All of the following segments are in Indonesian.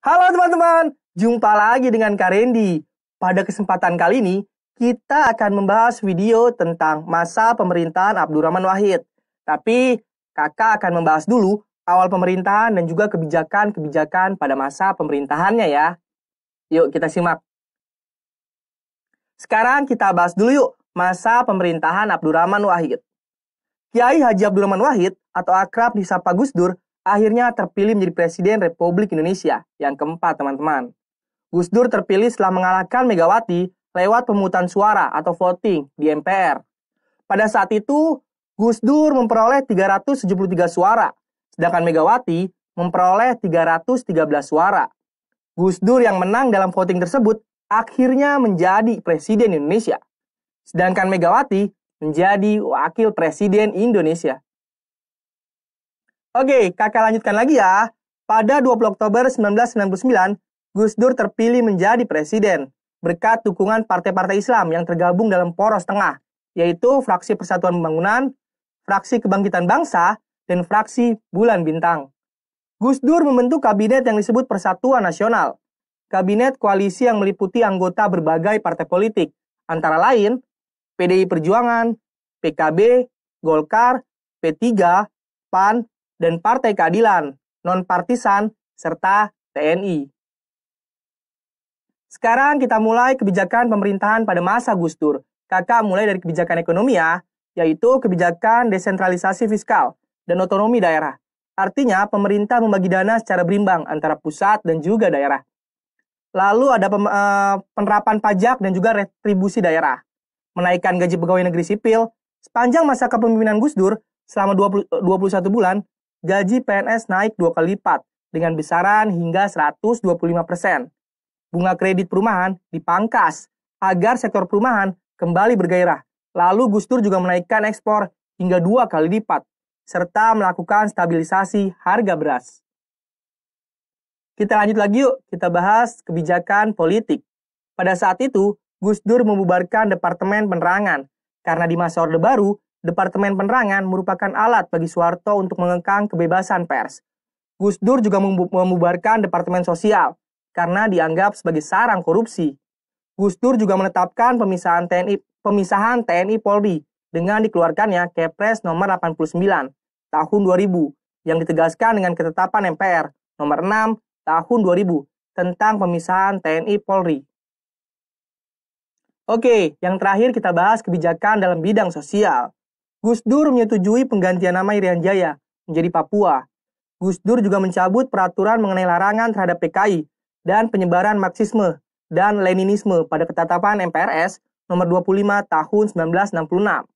Halo teman-teman, jumpa lagi dengan Kak Randy. Pada kesempatan kali ini, kita akan membahas video tentang masa pemerintahan Abdurrahman Wahid. Tapi, kakak akan membahas dulu awal pemerintahan dan juga kebijakan-kebijakan pada masa pemerintahannya ya. Yuk kita simak. Sekarang kita bahas dulu yuk masa pemerintahan Abdurrahman Wahid. Kiai Haji Abdurrahman Wahid atau akrab disapa Gus Dur akhirnya terpilih menjadi Presiden Republik Indonesia yang keempat, teman-teman. Gus Dur terpilih setelah mengalahkan Megawati lewat pemungutan suara atau voting di MPR. Pada saat itu, Gus Dur memperoleh 373 suara, sedangkan Megawati memperoleh 313 suara. Gus Dur yang menang dalam voting tersebut akhirnya menjadi Presiden Indonesia, sedangkan Megawati menjadi Wakil Presiden Indonesia. Oke, kakak lanjutkan lagi ya. Pada 20 Oktober 1999, Gus Dur terpilih menjadi presiden berkat dukungan partai-partai Islam yang tergabung dalam poros tengah, yaitu Fraksi Persatuan Pembangunan, Fraksi Kebangkitan Bangsa, dan Fraksi Bulan Bintang. Gus Dur membentuk kabinet yang disebut Persatuan Nasional. Kabinet koalisi yang meliputi anggota berbagai partai politik, antara lain PDI Perjuangan, PKB, Golkar, P3, PAN, dan Partai Keadilan, non-partisan, serta TNI. Sekarang kita mulai kebijakan pemerintahan pada masa Gus Dur. Kakak mulai dari kebijakan ekonomi ya, yaitu kebijakan desentralisasi fiskal dan otonomi daerah. Artinya, pemerintah membagi dana secara berimbang antara pusat dan juga daerah. Lalu ada penerapan pajak dan juga retribusi daerah. Menaikkan gaji pegawai negeri sipil. Sepanjang masa kepemimpinan Gus Dur, selama 21 bulan, gaji PNS naik 2 kali lipat dengan besaran hingga 125%. Bunga kredit perumahan dipangkas agar sektor perumahan kembali bergairah. Lalu Gus Dur juga menaikkan ekspor hingga 2 kali lipat, serta melakukan stabilisasi harga beras. Kita lanjut lagi yuk, kita bahas kebijakan politik. Pada saat itu, Gus Dur membubarkan Departemen Penerangan, karena di masa Orde Baru, Departemen Penerangan merupakan alat bagi Soeharto untuk mengekang kebebasan pers. Gus Dur juga membubarkan Departemen Sosial karena dianggap sebagai sarang korupsi. Gus Dur juga menetapkan pemisahan TNI Polri dengan dikeluarkannya Kepres nomor 89 tahun 2000 yang ditegaskan dengan ketetapan MPR nomor 6 tahun 2000 tentang pemisahan TNI Polri. Oke, yang terakhir kita bahas kebijakan dalam bidang sosial. Gus Dur menyetujui penggantian nama Irian Jaya menjadi Papua. Gus Dur juga mencabut peraturan mengenai larangan terhadap PKI dan penyebaran Marxisme dan Leninisme pada ketetapan MPRS nomor 25 tahun 1966.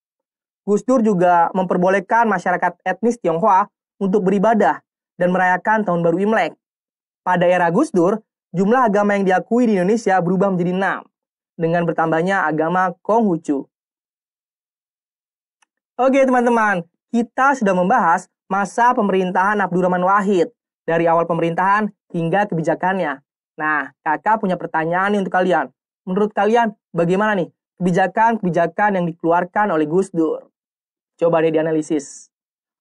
Gus Dur juga memperbolehkan masyarakat etnis Tionghoa untuk beribadah dan merayakan Tahun Baru Imlek. Pada era Gus Dur, jumlah agama yang diakui di Indonesia berubah menjadi 6, dengan bertambahnya agama Konghucu. Oke teman-teman, kita sudah membahas masa pemerintahan Abdurrahman Wahid, dari awal pemerintahan hingga kebijakannya. Nah, kakak punya pertanyaan nih untuk kalian. Menurut kalian, bagaimana nih kebijakan-kebijakan yang dikeluarkan oleh Gus Dur? Coba deh dianalisis.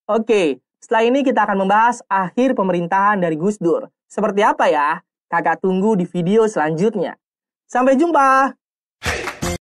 Oke, setelah ini kita akan membahas akhir pemerintahan dari Gus Dur. Seperti apa ya? Kakak tunggu di video selanjutnya. Sampai jumpa!